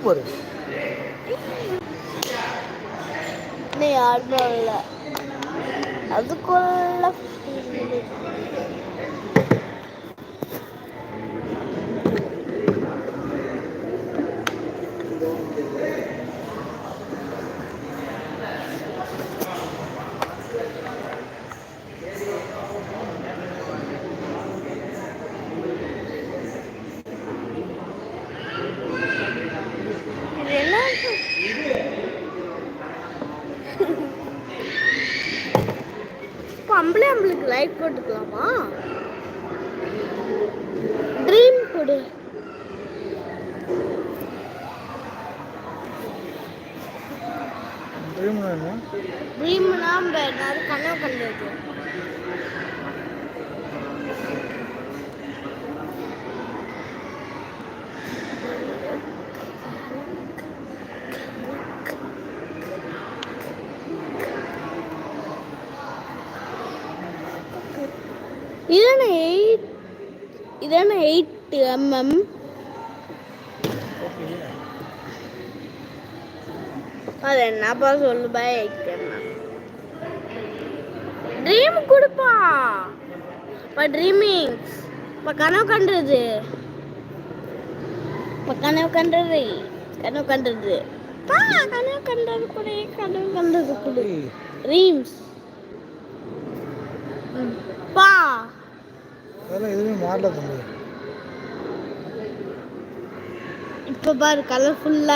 பாரு. நீ யாருமே இல்லை அதுக்குள்ள என்ன அம்பளுக்கு லைட் போட்டுக்கலாமா? ட்ரீம் கொடு. ட்ரீம்னா அது கனவு கண்டது. இதான 8 mm. அது என்னப்பா சொல்லு பா 8 mm. ட்ரீம் கொடுப்பா. ட்ரீமிங் கனவு கண்டுறது. கனவு கண்டுறது கொடு. ட்ரீம்ஸ் பா அதெல்லாம் எதுவுமே மாறல தம்பி. இப்போ பாரு கலர்ஃபுல்லா